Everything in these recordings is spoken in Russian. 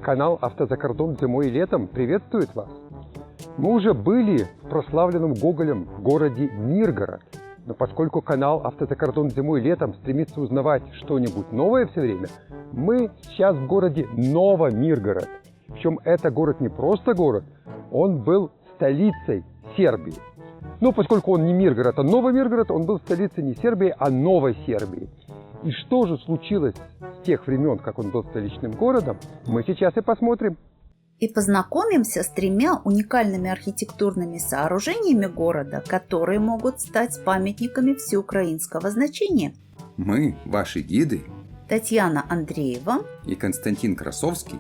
Канал «Автозакордон зимой и летом» приветствует вас. Мы уже были в прославленном Гоголем городе Миргород. Но поскольку канал «Автозакордон зимой и летом» стремится узнавать что-нибудь новое все время, мы сейчас в городе Новомиргород. Причем это город не просто город, он был столицей Сербии. Но поскольку он не Миргород, а Новомиргород, он был столицей не Сербии, а Новой Сербии. И что же случилось с тех времен, как он был столичным городом, мы сейчас и посмотрим. И познакомимся с 3 уникальными архитектурными сооружениями города, которые могут стать памятниками всеукраинского значения. Мы, ваши гиды, Татьяна Андреева и Константин Красовский,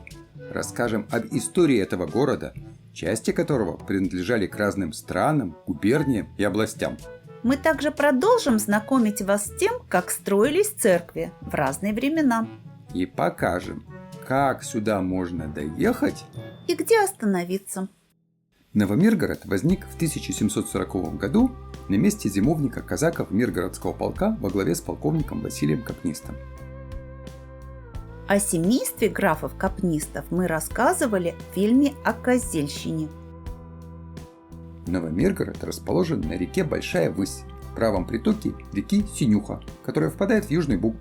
расскажем об истории этого города, части которого принадлежали к разным странам, губерниям и областям. Мы также продолжим знакомить вас с тем, как строились церкви в разные времена. И покажем, как сюда можно доехать И где остановиться. Новомиргород возник в 1740 году на месте зимовника казаков Миргородского полка во главе с полковником Василием Капнистом. О семействе графов-капнистов мы рассказывали в фильме о Козельщине. Новомиргород расположен на реке Большая Высь, в правом притоке реки Синюха, которая впадает в Южный Буг.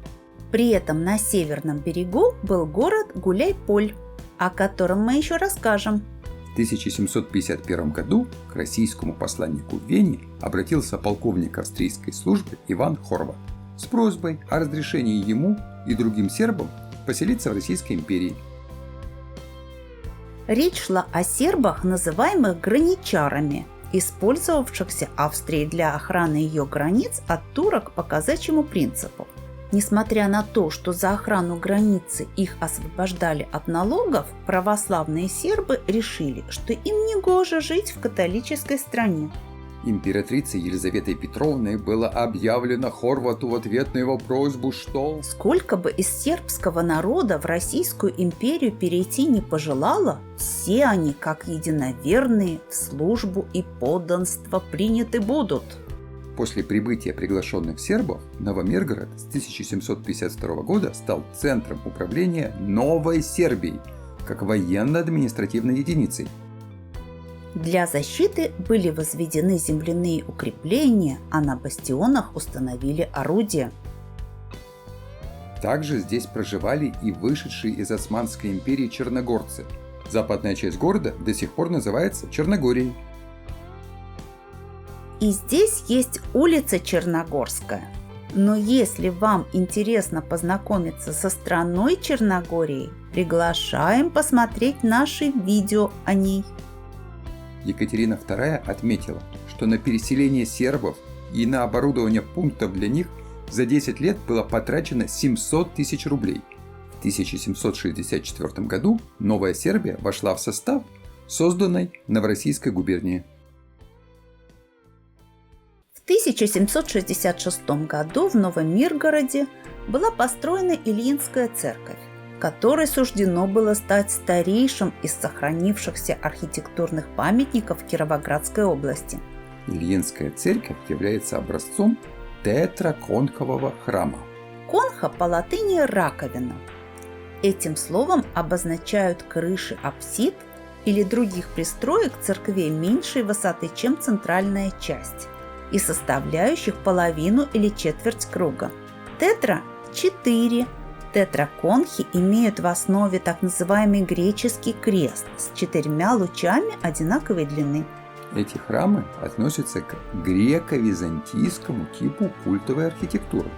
При этом на северном берегу был город Гуляйполь, о котором мы еще расскажем. В 1751 году к российскому посланнику в Вене обратился полковник австрийской службы Иван Хорват с просьбой о разрешении ему и другим сербам поселиться в Российской империи. Речь шла о сербах, называемых граничарами, использовавшихся Австрией для охраны ее границ от турок по казачьему принципу. Несмотря на то, что за охрану границы их освобождали от налогов, православные сербы решили, что им негоже жить в католической стране. Императрицей Елизаветой Петровной было объявлено Хорвату в ответ на его просьбу, что сколько бы из сербского народа в Российскую империю перейти не пожелало, все они, как единоверные, в службу и подданство приняты будут. После прибытия приглашенных сербов Новомиргород с 1752 года стал центром управления Новой Сербией, как военно-административной единицей. Для защиты были возведены земляные укрепления, а на бастионах установили орудия. Также здесь проживали и вышедшие из Османской империи черногорцы. Западная часть города до сих пор называется Черногорией. И здесь есть улица Черногорская. Но если вам интересно познакомиться со страной Черногории, приглашаем посмотреть наши видео о ней. Екатерина II отметила, что на переселение сербов и на оборудование пунктов для них за 10 лет было потрачено 700 тысяч рублей. В 1764 году Новая Сербия вошла в состав созданной Новороссийской губернии. В 1766 году в Новомиргороде была построена Ильинская церковь, которой суждено было стать старейшим из сохранившихся архитектурных памятников Кировоградской области. Ильинская церковь является образцом тетраконхового храма. Конха по латыни раковина. Этим словом обозначают крыши апсид или других пристроек церквей меньшей высоты, чем центральная часть, и составляющих половину или четверть круга. Тетра – 4. Тетраконхи имеют в основе так называемый греческий крест с 4 лучами одинаковой длины. Эти храмы относятся к греко-византийскому типу культовой архитектуры.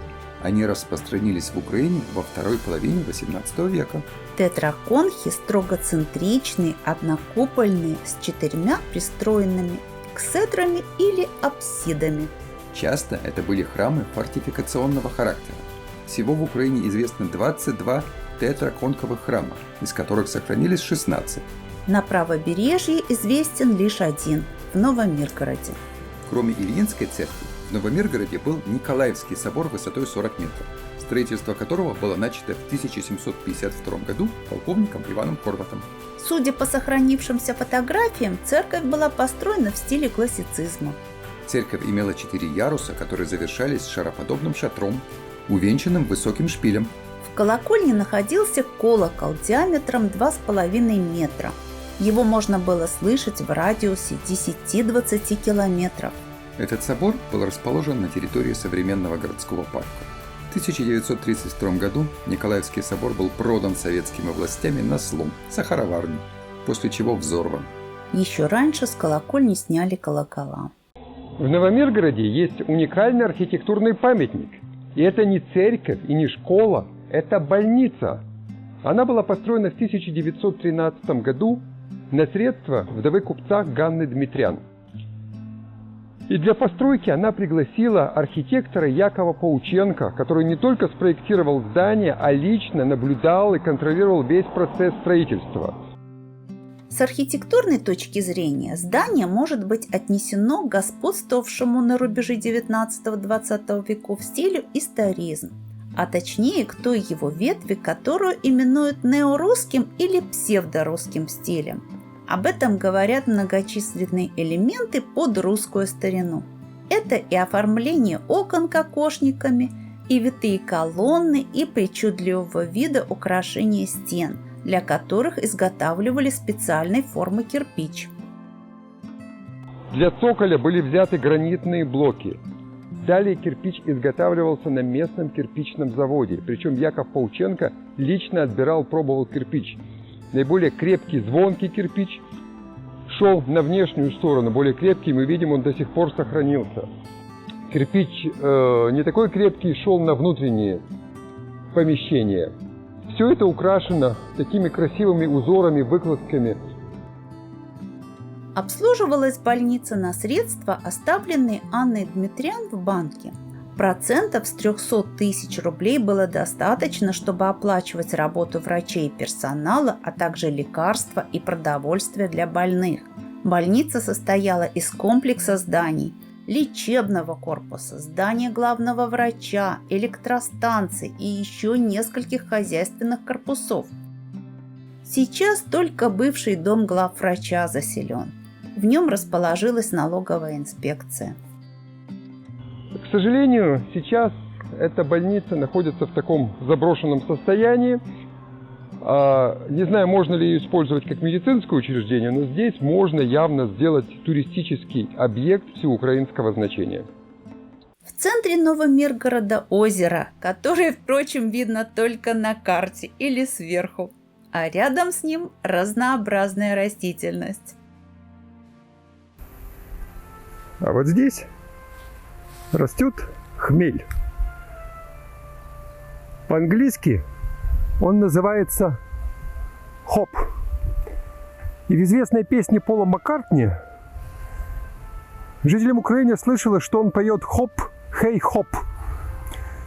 Они распространились в Украине во второй половине XVIII века. Тетраконхи строго центричные, однокупольные, с 4 пристроенными кседрами или апсидами. Часто это были храмы фортификационного характера. Всего в Украине известно 22 тетраконховых храма, из которых сохранились 16. На правобережье известен лишь один – в Новомиргороде. Кроме Ильинской церкви, в Новомиргороде был Николаевский собор высотой 40 метров, строительство которого было начато в 1752 году полковником Иваном Хорватом. Судя по сохранившимся фотографиям, церковь была построена в стиле классицизма. Церковь имела 4 яруса, которые завершались шароподобным шатром, увенчанным высоким шпилем. В колокольне находился колокол диаметром 2,5 метра. Его можно было слышать в радиусе 10-20 километров. Этот собор был расположен на территории современного городского парка. В 1932 году Николаевский собор был продан советскими властями на слом сахароварню, после чего взорван. Еще раньше с колокольни сняли колокола. В Новомиргороде есть уникальный архитектурный памятник. И это не церковь и не школа, это больница. Она была построена в 1913 году на средства вдовы купца Ганны Дмитрян. И для постройки она пригласила архитектора Якова Паученко, который не только спроектировал здание, а лично наблюдал и контролировал весь процесс строительства. С архитектурной точки зрения здание может быть отнесено к господствовавшему на рубеже XIX-XX веков стилю историзм, а точнее к той его ветви, которую именуют неорусским или псевдорусским стилем. Об этом говорят многочисленные элементы под русскую старину. Это и оформление окон кокошниками, и витые колонны, и причудливого вида украшения стен, для которых изготавливали специальной формы кирпич. Для цоколя были взяты гранитные блоки. Далее кирпич изготавливался на местном кирпичном заводе, причем Яков Паученко лично отбирал, пробовал кирпич. Наиболее крепкий, звонкий кирпич шел на внешнюю сторону, более крепкий, мы видим, он до сих пор сохранился. Кирпич не такой крепкий шел на внутренние помещения. Все это украшено такими красивыми узорами, выкладками. Обслуживалась больница на средства, оставленные Анной Дмитрян в банке. Процентов с 300 тысяч рублей было достаточно, чтобы оплачивать работу врачей и персонала, а также лекарства и продовольствие для больных. Больница состояла из комплекса зданий: лечебного корпуса, здания главного врача, электростанций и еще нескольких хозяйственных корпусов. Сейчас только бывший дом главврача заселен. В нем расположилась налоговая инспекция. К сожалению, сейчас эта больница находится в таком заброшенном состоянии. Не знаю, можно ли ее использовать как медицинское учреждение, но здесь можно явно сделать туристический объект всеукраинского значения. В центре Новомиргорода озеро, которое, впрочем, видно только на карте или сверху, а рядом с ним разнообразная растительность. А вот здесь растет хмель. По-английски он называется хоп. И в известной песне Пола Маккартни жителям Украины слышалось, что он поет хоп, хей хоп.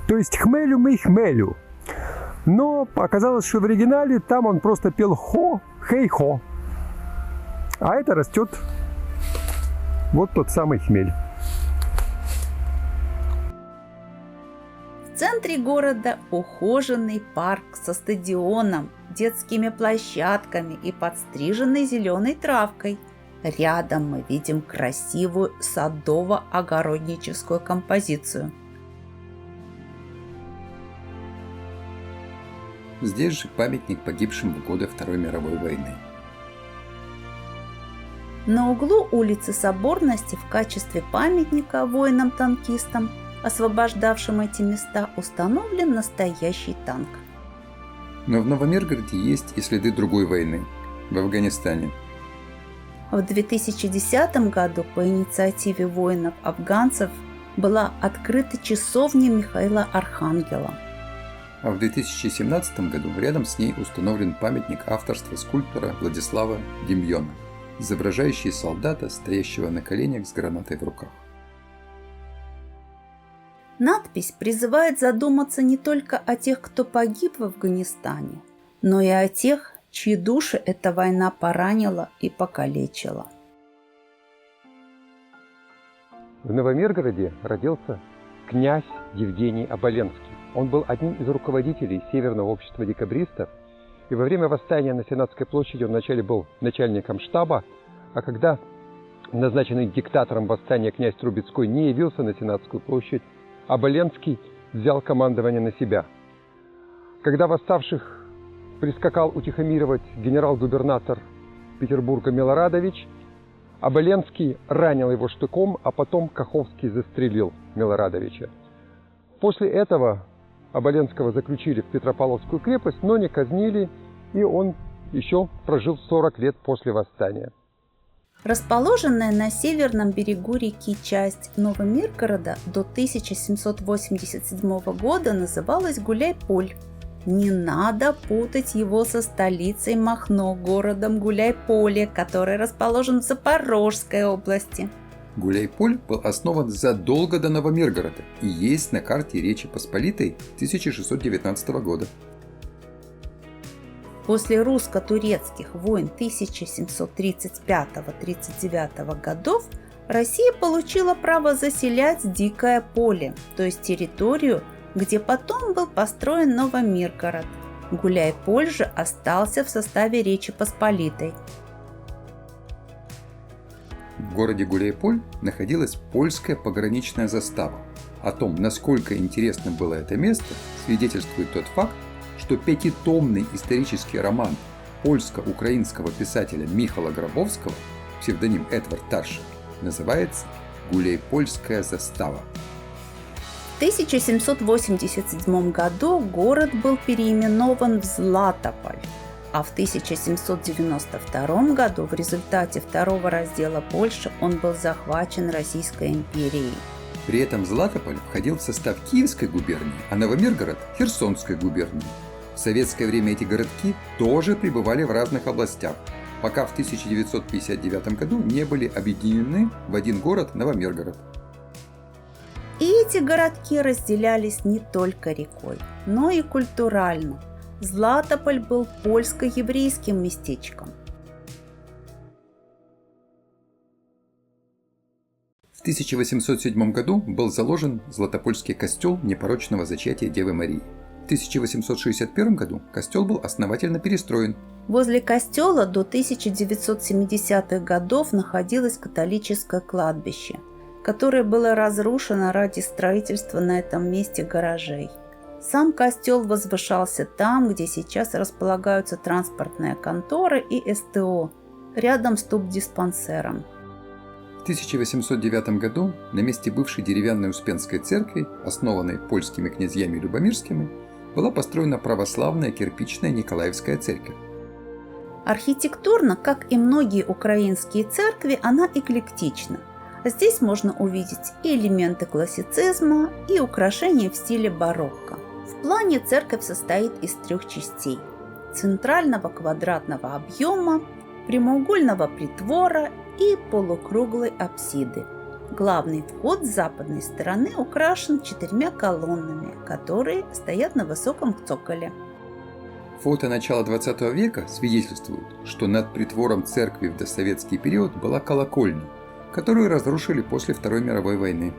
То есть хмелю мы хмелю. Но оказалось, что в оригинале там он просто пел хо, хей хо. А это растет вот тот самый хмель. В центре города ухоженный парк со стадионом, детскими площадками и подстриженной зеленой травкой. Рядом мы видим красивую садово-огородническую композицию. Здесь же памятник погибшим в годы Второй мировой войны. На углу улицы Соборности в качестве памятника воинам-танкистам, освобождавшим эти места, установлен настоящий танк. Но в Новомиргороде есть и следы другой войны – в Афганистане. В 2010 году по инициативе воинов-афганцев была открыта часовня Михаила Архангела. А в 2017 году рядом с ней установлен памятник авторства скульптора Владислава Демьона, изображающий солдата, стоящего на коленях с гранатой в руках. Надпись призывает задуматься не только о тех, кто погиб в Афганистане, но и о тех, чьи души эта война поранила и покалечила. В Новомиргороде родился князь Евгений Оболенский. Он был одним из руководителей Северного общества декабристов, и во время восстания на Сенатской площади он вначале был начальником штаба, а когда назначенный диктатором восстания князь Трубецкой не явился на Сенатскую площадь, Оболенский взял командование на себя. Когда восставших прискакал утихомировать генерал-губернатор Петербурга Милорадович, Оболенский ранил его штыком, а потом Каховский застрелил Милорадовича. После этого Оболенского заключили в Петропавловскую крепость, но не казнили, и он еще прожил 40 лет после восстания. Расположенная на северном берегу реки часть Новомиргорода до 1787 года называлась Гуляйполь. Не надо путать его со столицей Махно, городом Гуляйполе, который расположен в Запорожской области. Гуляйполь был основан задолго до Новомиргорода и есть на карте Речи Посполитой 1619 года. После русско-турецких войн 1735-39 годов Россия получила право заселять Дикое поле, то есть территорию, где потом был построен Новомиргород. Гуляйполь же остался в составе Речи Посполитой. В городе Гуляйполь находилась польская пограничная застава. О том, насколько интересным было это место, свидетельствует тот факт, что пятитомный исторический роман польско-украинского писателя Михала Грабовского, псевдоним Эдвард Таршак, называется «Гуляйпольская застава». В 1787 году город был переименован в Златополь, а в 1792 году в результате второго раздела Польши он был захвачен Российской империей. При этом Златополь входил в состав Киевской губернии, а Новомиргород – Херсонской губернии. В советское время эти городки тоже пребывали в разных областях, пока в 1959 году не были объединены в один город Новомиргород. И эти городки разделялись не только рекой, но и культурально. Златополь был польско-еврейским местечком. В 1807 году был заложен Златопольский костел непорочного зачатия Девы Марии. В 1861 году костел был основательно перестроен. Возле костела до 1970-х годов находилось католическое кладбище, которое было разрушено ради строительства на этом месте гаражей. Сам костел возвышался там, где сейчас располагаются транспортная контора и СТО, рядом с тубдиспансером. В 1809 году на месте бывшей деревянной Успенской церкви, основанной польскими князьями Любомирскими, была построена православная кирпичная Николаевская церковь. Архитектурно, как и многие украинские церкви, она эклектична. Здесь можно увидеть и элементы классицизма, и украшения в стиле барокко. В плане церковь состоит из 3 частей: центрального квадратного объема, прямоугольного притвора и полукруглой апсиды. Главный вход с западной стороны украшен 4 колоннами, которые стоят на высоком цоколе. Фото начала 20 века свидетельствуют, что над притвором церкви в досоветский период была колокольня, которую разрушили после Второй мировой войны.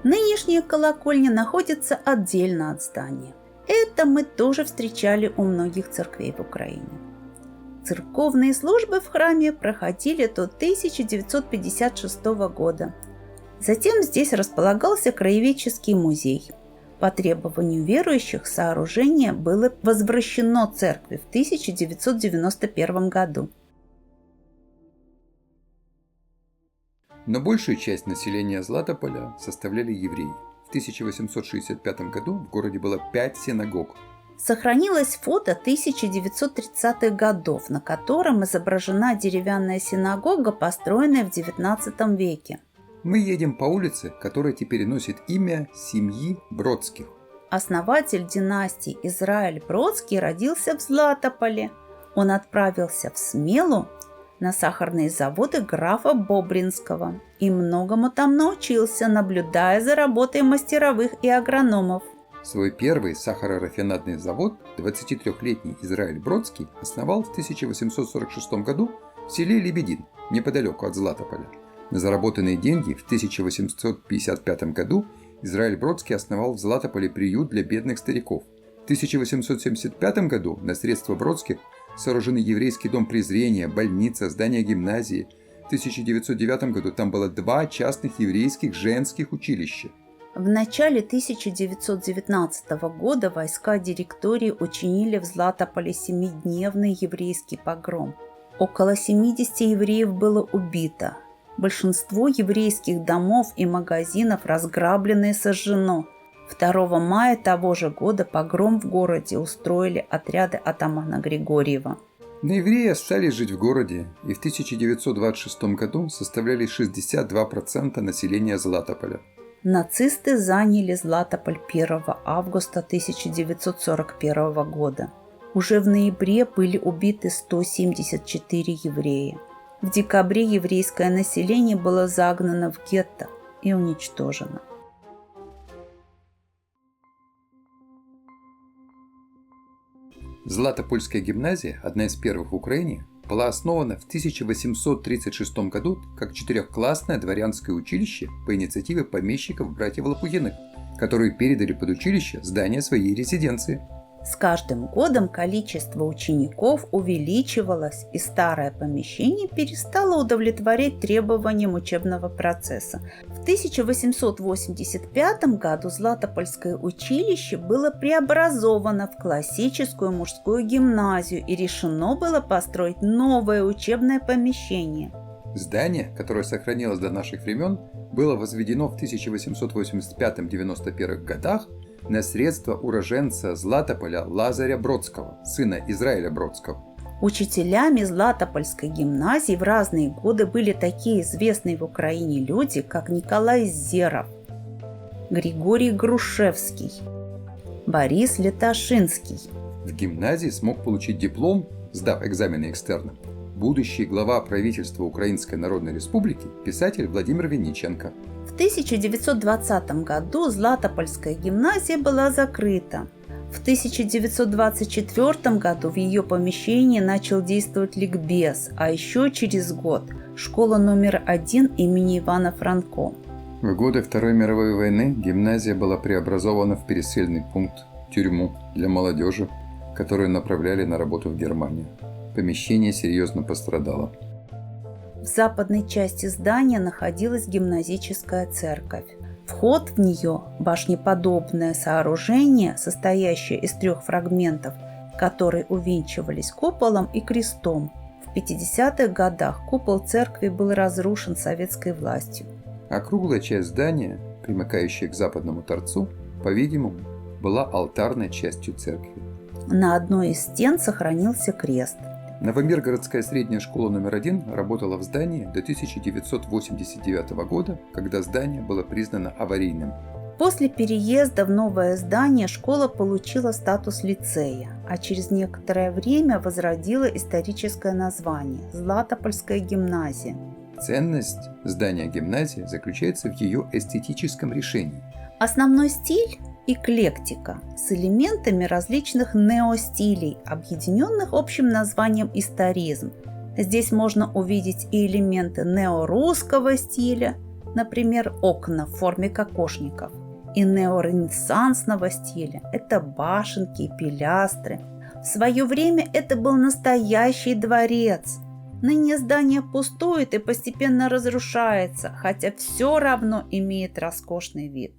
Нынешняя колокольня находится отдельно от здания. Это мы тоже встречали у многих церквей в Украине. Церковные службы в храме проходили до 1956 года. Затем здесь располагался краеведческий музей. По требованию верующих сооружение было возвращено церкви в 1991 году. Но большую часть населения Златополя составляли евреи. В 1865 году в городе было 5 синагог. Сохранилось фото 1930-х годов, на котором изображена деревянная синагога, построенная в XIX веке. Мы едем по улице, которая теперь носит имя семьи Бродских. Основатель династии Израиль Бродский родился в Златополе. Он отправился в Смелу на сахарные заводы графа Бобринского и многому там научился, наблюдая за работой мастеровых и агрономов. Свой первый сахарорафинадный завод 23-летний Израиль Бродский основал в 1846 году в селе Лебедин, неподалеку от Златополя. На заработанные деньги в 1855 году Израиль Бродский основал в Златополе приют для бедных стариков. В 1875 году на средства Бродских сооружены еврейский дом презрения, больница, здание гимназии. В 1909 году там было 2 частных еврейских женских училища. В начале 1919 года войска директории учинили в Златополе 7-дневный еврейский погром. Около 70 евреев было убито. Большинство еврейских домов и магазинов разграблено и сожжено. 2 мая того же года погром в городе устроили отряды атамана Григорьева. Но евреи остались жить в городе и в 1926 году составляли 62% населения Златополя. Нацисты заняли Златополь 1 августа 1941 года. Уже в ноябре были убиты 174 еврея. В декабре еврейское население было загнано в гетто и уничтожено. Златопольская гимназия, одна из первых в Украине, была основана в 1836 году как 4-классное дворянское училище по инициативе помещиков братьев Лопухиных, которые передали под училище здание своей резиденции. С каждым годом количество учеников увеличивалось, и старое помещение перестало удовлетворять требованиям учебного процесса. В 1885 году Златопольское училище было преобразовано в классическую мужскую гимназию, и решено было построить новое учебное помещение. Здание, которое сохранилось до наших времен, было возведено в 1885-91 годах на средства уроженца Златополя Лазаря Бродского, сына Израиля Бродского. Учителями Златопольской гимназии в разные годы были такие известные в Украине люди, как Николай Зеров, Григорий Грушевский, Борис Леташинский. В гимназии смог получить диплом, сдав экзамены экстерном, будущий глава правительства Украинской Народной Республики, писатель Владимир Винниченко. В 1920 году Златопольская гимназия была закрыта. В 1924 году в ее помещении начал действовать ликбез, а еще через год школа номер 1 имени Ивана Франко. В годы Второй мировой войны гимназия была преобразована в пересыльный пункт, тюрьму для молодежи, которую направляли на работу в Германию. Помещение серьезно пострадало. В западной части здания находилась гимназическая церковь. Вход в нее – башнеподобное сооружение, состоящее из 3 фрагментов, которые увенчивались куполом и крестом. В 50-х годах купол церкви был разрушен советской властью. Округлая часть здания, примыкающая к западному торцу, по-видимому, была алтарной частью церкви. На одной из стен сохранился крест. Новомиргородская средняя школа номер 1 работала в здании до 1989 года, когда здание было признано аварийным. После переезда в новое здание школа получила статус лицея, а через некоторое время возродила историческое название – Златопольская гимназия. Ценность здания гимназии заключается в ее эстетическом решении. Основной стиль – эклектика с элементами различных неостилей, объединенных общим названием историзм. Здесь можно увидеть и элементы неорусского стиля, например, окна в форме кокошников, и неоренессансного стиля – это башенки и пилястры. В свое время это был настоящий дворец. Ныне здание пустует и постепенно разрушается, хотя все равно имеет роскошный вид.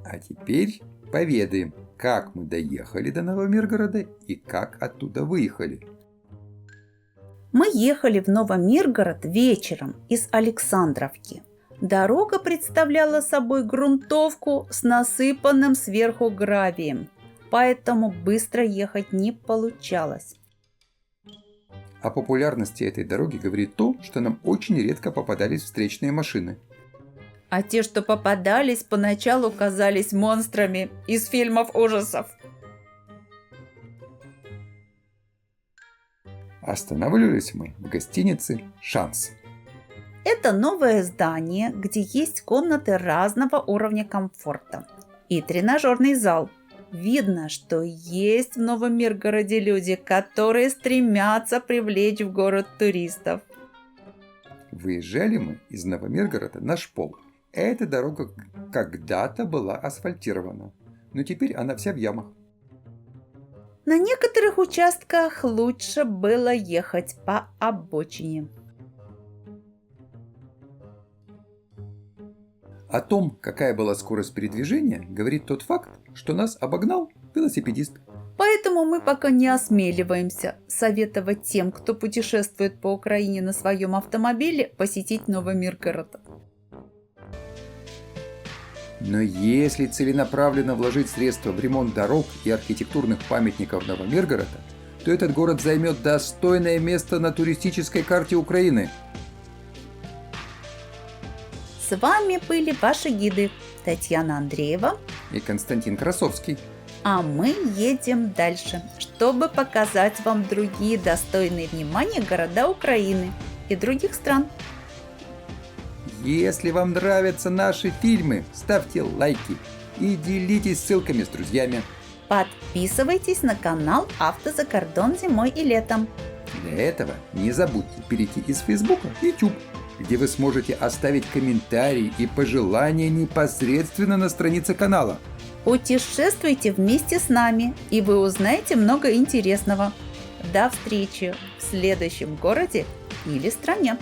А теперь поведаем, как мы доехали до Новомиргорода и как оттуда выехали. Мы ехали в Новомиргород вечером из Александровки. Дорога представляла собой грунтовку с насыпанным сверху гравием, поэтому быстро ехать не получалось. О популярности этой дороги говорит то, что нам очень редко попадались встречные машины. А те, что попадались, поначалу казались монстрами из фильмов ужасов. Останавливались мы в гостинице «Шанс». Это новое здание, где есть комнаты разного уровня комфорта и тренажерный зал. Видно, что есть в Новом Миргороде люди, которые стремятся привлечь в город туристов. Выезжали мы из Новомиргорода на Шпол. Эта дорога когда-то была асфальтирована, но теперь она вся в ямах. На некоторых участках лучше было ехать по обочине. О том, какая была скорость передвижения, говорит тот факт, что нас обогнал велосипедист. Поэтому мы пока не осмеливаемся советовать тем, кто путешествует по Украине на своем автомобиле, посетить Новомиргород. Но если целенаправленно вложить средства в ремонт дорог и архитектурных памятников Новомиргорода, то этот город займет достойное место на туристической карте Украины. С вами были ваши гиды Татьяна Андреева, И Константин Красовский. а мы едем дальше, чтобы показать вам другие достойные внимания города Украины и других стран. Если вам нравятся наши фильмы, ставьте лайки и делитесь ссылками с друзьями. Подписывайтесь на канал «Авто за кордон зимой и летом». Для этого не забудьте перейти из Facebook в YouTube, где вы сможете оставить комментарии и пожелания непосредственно на странице канала. Путешествуйте вместе с нами, и вы узнаете много интересного. До встречи в следующем городе или стране.